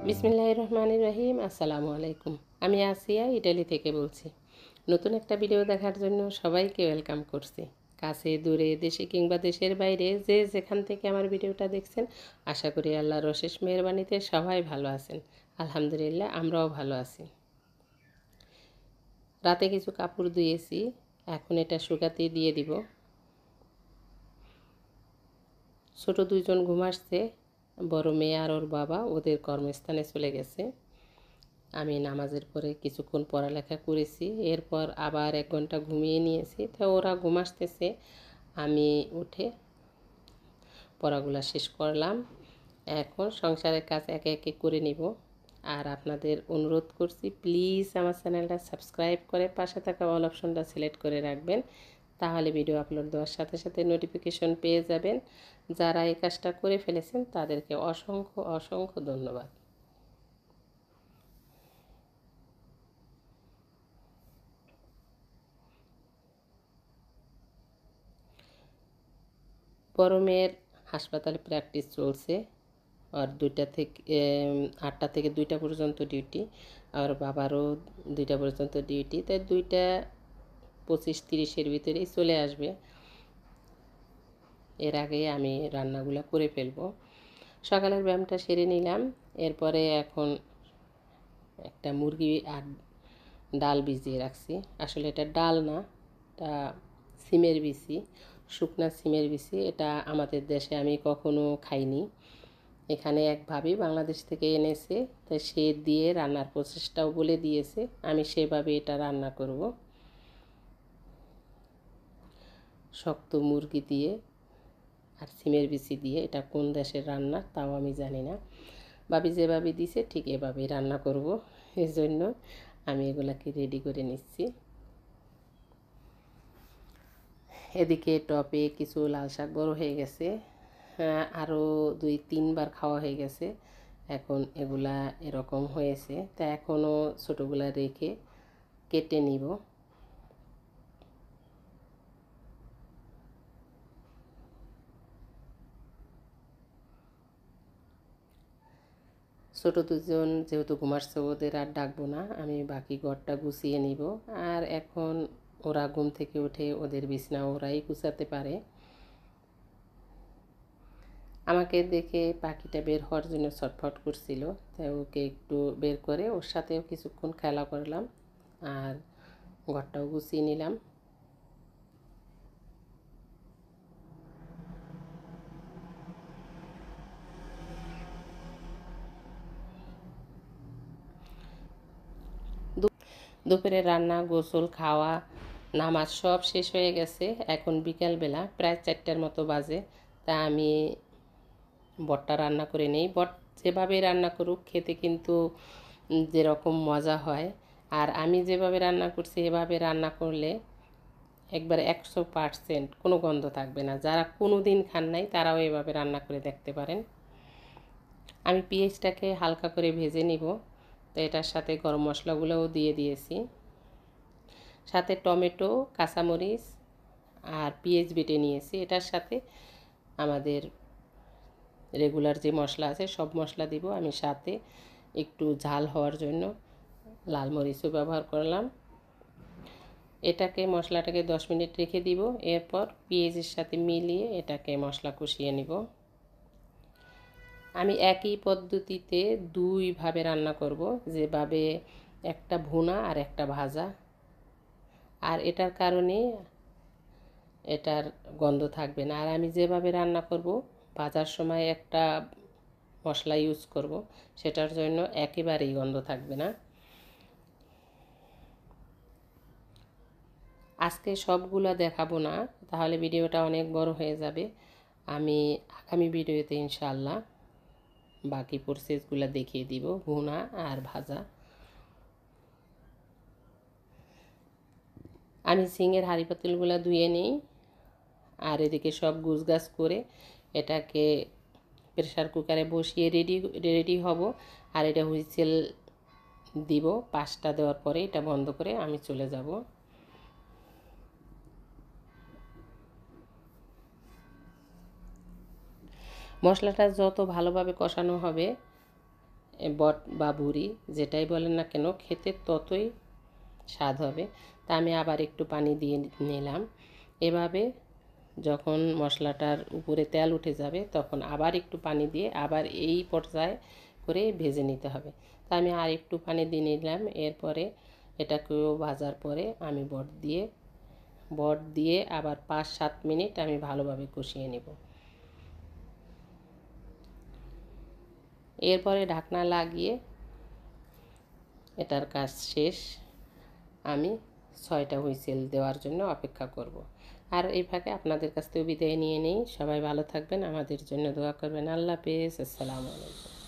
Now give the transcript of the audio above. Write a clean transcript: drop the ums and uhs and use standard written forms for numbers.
বিসমিল্লাহির রহমানির রহিম। আসসালামু আলাইকুম। আমি আসিয়া ইটালি থেকে বলছি। নতুন একটা ভিডিও দেখার জন্য সবাইকে ওয়েলকাম করছি। কাছে দূরে দেশে কিংবা দেশের বাইরে যে যেখান থেকে আমার ভিডিওটা দেখছেন, আশা করি আল্লাহর অশেষ মেহেরবানিতে সবাই ভালো আছেন। আলহামদুলিল্লাহ, আমরাও ভালো আছি। রাতে কিছু কাপড় ধুয়েছি, এখন এটা শুকাতে দিয়ে দিব। ছোট দুইজন ঘুম আসছে, বড় মেয়ে আর ওর বাবা ওদের কর্মস্থানে চলে গেছে। আমি নামাজের পরে কিছুক্ষণ পড়ালেখা করেছি, এরপর আবার 1 ঘন্টা ঘুমিয়ে নিয়েছি। তো ওরা ঘুম আসতেছে, আমি উঠে পড়াগুলা শেষ করলাম। এখন সংসারের কাজ একে একে করে নিব। আর আপনাদের অনুরোধ করছি, প্লিজ আমার চ্যানেলটা সাবস্ক্রাইব করে পাশে থাকা অল অপশনটা সিলেক্ট করে রাখবেন, তাহলে ভিডিও আপলোড দেওয়ার সাথে সাথে নোটিফিকেশন পেয়ে যাবেন। যারা এই কাজটা করে ফেলেছেন তাদেরকে অসংখ্য অসংখ্য ধন্যবাদ। বড় মেয়ের হাসপাতালে প্র্যাকটিস চলছে, আর 2টা থেকে 8টা থেকে 2টা পর্যন্ত ডিউটি, আর বাবারও 2টা পর্যন্ত ডিউটি। তাই 2টা 25-30-এর ভিতরেই চলে আসবে। এর আগে আমি রান্নাগুলো করে ফেলবো। সকালের ব্যায়ামটা সেরে নিলাম। এরপরে এখন একটা মুরগি আর ডাল ভিজিয়ে রাখছি। আসলে এটা ডাল না, এটা সিমের বিচি, শুকনা সিমের বিচি। এটা আমাদের দেশে আমি কখনো খাইনি। এখানে এক ভাবি বাংলাদেশ থেকে এনেছে, তাই সে দিয়ে রান্নার প্রসেসটাও বলে দিয়েছে, আমি সেভাবে এটা রান্না করব। শক্ত মুরগি দিয়ে আর সিমের বিচি দিয়ে, এটা কোন দেশের রান্না তাও আমি জানি না। ভাবি যেভাবে দিছে ঠিক এভাবেই রান্না করব, এই জন্য আমি এগুলাকে রেডি করে নিচ্ছি। এদিকে টপে কিছু লাল শাক বড় হয়ে গেছে, আরও 2-3 বার খাওয়া হয়ে গেছে। এখন এগুলা এরকম হয়েছে, তা এখনও ছোটোগুলা রেখে কেটে নিব। ছোটো দুজন যেহেতু ঘুমাচ্ছে, ওদের আর ডাকবো না, আমি বাকি ঘরটা গুছিয়ে নিব। আর এখন ওরা ঘুম থেকে উঠে ওদের বিছনা ওরাই গুছাতে পারে। আমাকে দেখে পাখিটা বের হওয়ার জন্য ছটফট করছিল, তাই ওকে একটু বের করে ওর সাথেও কিছুক্ষণ খেলা করলাম আর ঘরটাও গুছিয়ে নিলাম। দুপুরে রান্না, গোসল, খাওয়া, নামাজ সব শেষ হয়ে গেছে। এখন বিকালবেলা প্রায় 4টার মতো বাজে। তা আমি বটটা রান্না করে নেই। বট যেভাবে রান্না করুক খেতে কিন্তু যেরকম মজা হয়, আর আমি যেভাবে রান্না করছি এভাবে রান্না করলে একবার 100% কোনো গন্ধ থাকবে না। যারা কোনো দিন খান নাই তারাও এভাবে রান্না করে দেখতে পারেন। আমি পেঁয়াজটাকে হালকা করে ভেজে নিব, তো এটার সাথে গরম মশলাগুলোও দিয়ে দিয়েছি, সাথে টমেটো, কাঁচামরিচ আর পেঁয়াজ বেটে নিয়েছি। এটার সাথে আমাদের রেগুলার যে মশলা আছে সব মশলা দিব। আমি সাথে একটু ঝাল হওয়ার জন্য লাল মরিচও ব্যবহার করলাম। এটাকে মশলাটাকে 10 মিনিট রেখে দিব, এরপর পেঁয়াজের সাথে মিলিয়ে এটাকে মশলা কষিয়ে নিব। আমি একই পদ্ধতিতে দুইভাবে রান্না করব, যেভাবে একটা ভুনা আর একটা ভাজা। আর এটার কারণে এটার গন্ধ থাকবে না। আর আমি যেভাবে রান্না করব, ভাজার সময় একটা মশলা ইউজ করব, সেটার জন্য একেবারেই গন্ধ থাকবে না। আজকে সবগুলো দেখাবো না, তাহলে ভিডিওটা অনেক বড় হয়ে যাবে। আমি আগামী ভিডিওতে ইনশাআল্লাহ বাকি প্রসেসগুলো দেখিয়ে দিব, ভুনা আর ভাজা। আমি ঝিঙের হাঁড়ি পাতিলগুলো ধুয়ে নিই, আর এদিকে সব গুছগাছ করে এটাকে প্রেসার কুকারে বসিয়ে রেডি হব। আর এটা হুইসেল দিব, 5টা দেওয়ার পরে এটা বন্ধ করে আমি চলে যাব। মশলাটা যত ভালোভাবে কষানো হবে বট বা বুড়ি যেটাই বলেন না কেন, খেতে ততই স্বাদ হবে। তা আমি আবার একটু পানি দিয়ে নিলাম। এভাবে যখন মশলাটার উপরে তেল উঠে যাবে তখন আবার একটু পানি দিয়ে আবার এই পর্যায়ে করে ভেজে নিতে হবে। তা আমি আর একটু পানি দিয়ে নিলাম। এরপরে এটাকেও ভাজার পরে আমি বট দিয়ে আবার 5-7 মিনিট আমি ভালোভাবে কষিয়ে নেব। এরপরে ঢাকনা লাগিয়ে এটার কাজ শেষ। আমি 6টা হুইসেল দেওয়ার জন্য অপেক্ষা করব। আর এই ফাঁকে আপনাদের কাছ থেকে বিদায় নিয়ে নেই। সবাই ভালো থাকবেন, আমাদের জন্য দোয়া করবেন। আল্লাহ হাফেজ, আসসালামু আলাইকুম।